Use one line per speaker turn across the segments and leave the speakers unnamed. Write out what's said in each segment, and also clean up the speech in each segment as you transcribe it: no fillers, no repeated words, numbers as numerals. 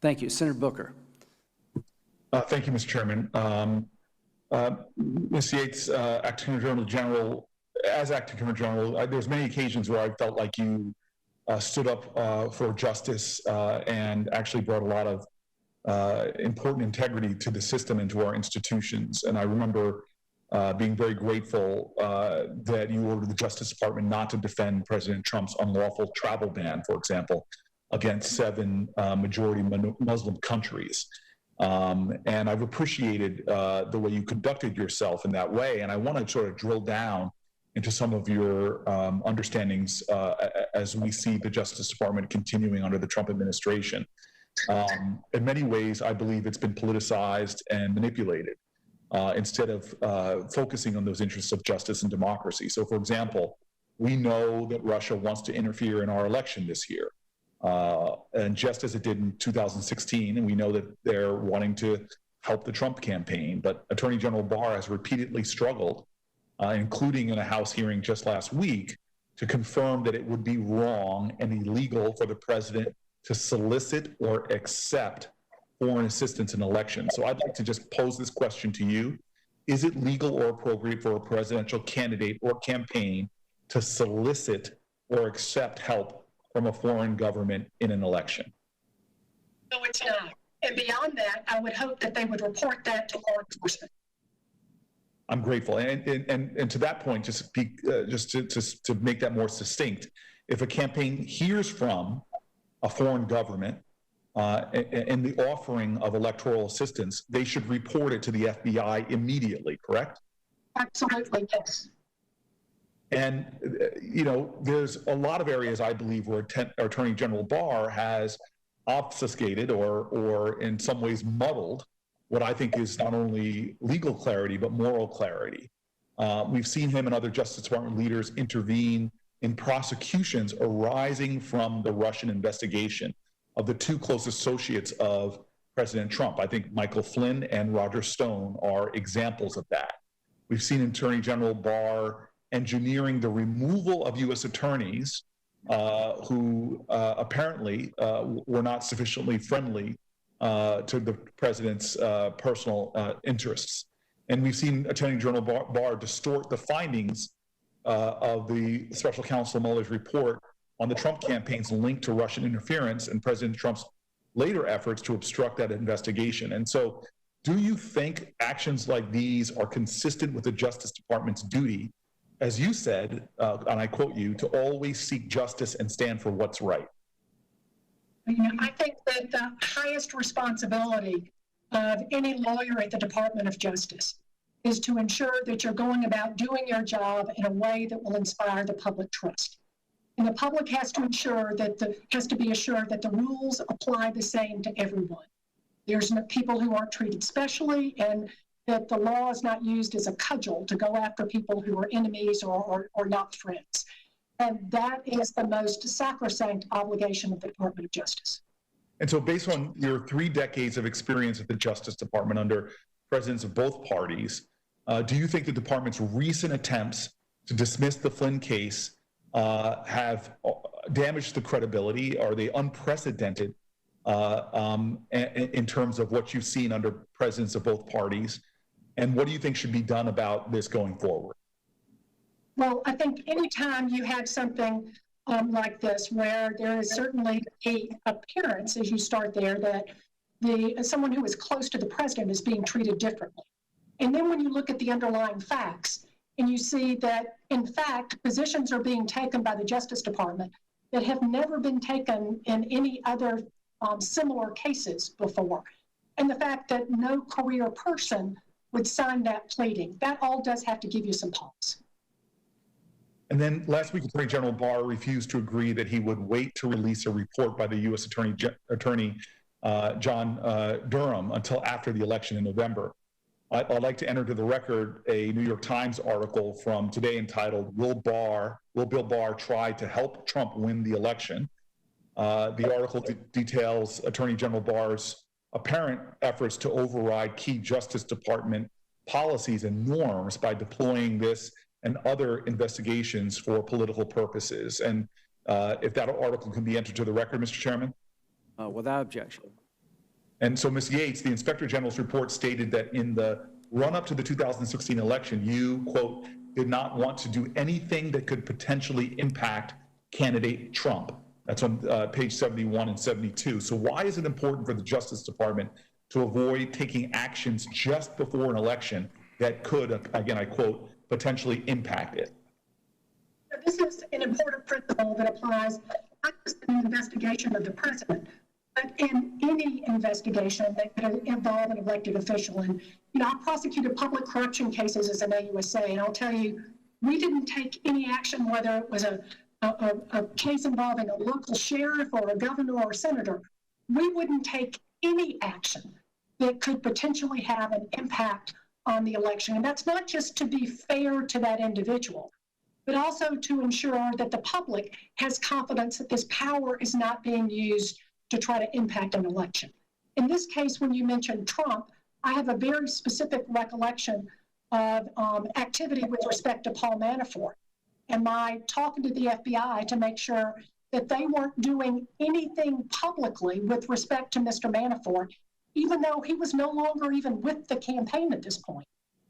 Thank you. Senator Booker.
Thank you, Mr. Chairman. Ms. Yates, Acting Attorney General, as Acting Attorney General, there's many occasions where I felt like you stood up for justice and actually brought a lot of important integrity to the system and to our institutions. And I remember being very grateful that you ordered the Justice Department not to defend President Trump's unlawful travel ban, for example, against 7 majority Muslim countries. And I've appreciated the way you conducted yourself in that way. And I want to sort of drill down into some of your understandings as we see the Justice Department continuing under the Trump administration. In many ways, I believe it's been politicized and manipulated instead of focusing on those interests of justice and democracy. So, for example, we know that Russia wants to interfere in our election this year. And just as it did in 2016, and we know that they're wanting to help the Trump campaign, but Attorney General Barr has repeatedly struggled, including in a House hearing just last week, to confirm that it would be wrong and illegal for the president to solicit or accept foreign assistance in elections. So I'd like to just pose this question to you. Is it legal or appropriate for a presidential candidate or campaign to solicit or accept help from a foreign government in an election?
No, it's not. And beyond that, I would hope that they would report that to law enforcement.
I'm grateful. And to that point, just to make that more succinct, if a campaign hears from a foreign government in the offering of electoral assistance, they should report it to the FBI immediately, correct?
Absolutely, yes.
And, you know, there's a lot of areas, I believe, where Attorney General Barr has obfuscated or in some ways muddled what I think is not only legal clarity, but moral clarity. We've seen him and other Justice Department leaders intervene in prosecutions arising from the Russian investigation of the 2 close associates of President Trump. I think Michael Flynn and Roger Stone are examples of that. We've seen Attorney General Barr engineering the removal of U.S. attorneys who apparently were not sufficiently friendly to the president's personal interests. And we've seen Attorney General Barr distort the findings of the special counsel Mueller's report on the Trump campaign's link to Russian interference and President Trump's later efforts to obstruct that investigation. And so, do you think actions like these are consistent with the Justice Department's duty, as you said, and I quote you, to always seek justice and stand for what's right?
You know, I think that the highest responsibility of any lawyer at the Department of Justice is to ensure that you're going about doing your job in a way that will inspire the public trust. And the public has to be assured that the rules apply the same to everyone. There's no people who aren't treated specially, and that the law is not used as a cudgel to go after people who are enemies or not friends. And that is the most sacrosanct obligation of the Department of Justice.
And so based on your 3 decades of experience at the Justice Department under presidents of both parties, do you think the department's recent attempts to dismiss the Flynn case have damaged the credibility? Are they unprecedented in terms of what you've seen under presidents of both parties? And what do you think should be done about this going forward?
Well, I think anytime you have something like this, where there is certainly a appearance as you start there that someone who is close to the president is being treated differently. And then when you look at the underlying facts and you see that, in fact, positions are being taken by the Justice Department that have never been taken in any other similar cases before. And the fact that no career person would sign that pleading, that all does have to give you some pause.
And then last week, Attorney General Barr refused to agree that he would wait to release a report by the U.S. Attorney John Durham until after the election in November. I'd like to enter to the record a New York Times article from today entitled, Will Bill Barr Try to Help Trump Win the Election? The article details Attorney General Barr's apparent efforts to override key Justice Department policies and norms by deploying this and other investigations for political purposes. And if that article can be entered to the record, Mr. Chairman?
Without objection.
And so, Ms. Yates, the Inspector General's report stated that in the run-up to the 2016 election, you, quote, did not want to do anything that could potentially impact candidate Trump. That's on page 71 and 72. So why is it important for the Justice Department to avoid taking actions just before an election that could, again, I quote, potentially impact it?
This is an important principle that applies not just in the investigation of the president, but in any investigation that could involve an elected official. And, I prosecuted public corruption cases as an AUSA, and I'll tell you, we didn't take any action, whether it was a case involving a local sheriff or a governor or a senator. We wouldn't take any action that could potentially have an impact on the election. And that's not just to be fair to that individual, but also to ensure that the public has confidence that this power is not being used to try to impact an election. In this case, when you mentioned Trump, I have a very specific recollection of activity with respect to Paul Manafort and my talking to the FBI to make sure that they weren't doing anything publicly with respect to Mr. Manafort, even though he was no longer even with the campaign at this point,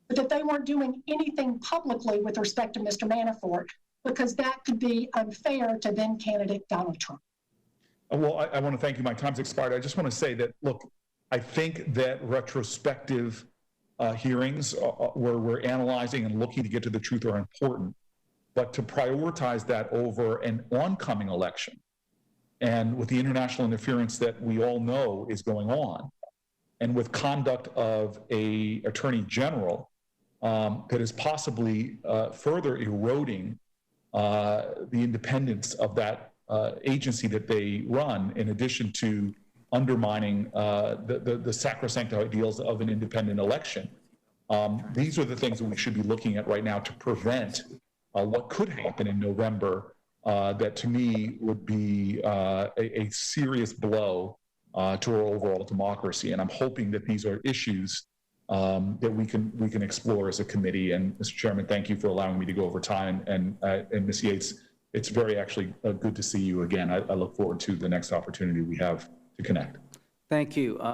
but that they weren't doing anything publicly with respect to Mr. Manafort, because that could be unfair to then candidate Donald Trump.
Well, I want to thank you. My time's expired. I just want to say that, look, I think that retrospective hearings where we're analyzing and looking to get to the truth are important, but to prioritize that over an oncoming election and with the international interference that we all know is going on, and with conduct of a attorney general that is possibly further eroding the independence of that agency that they run, in addition to undermining the sacrosanct ideals of an independent election. These are the things that we should be looking at right now to prevent what could happen in November that to me would be a serious blow to our overall democracy. And I'm hoping that these are issues that we can explore as a committee. And Mr. Chairman, thank you for allowing me to go over time. And Ms. Yates, it's very actually good to see you again. I look forward to the next opportunity we have to connect.
Thank you.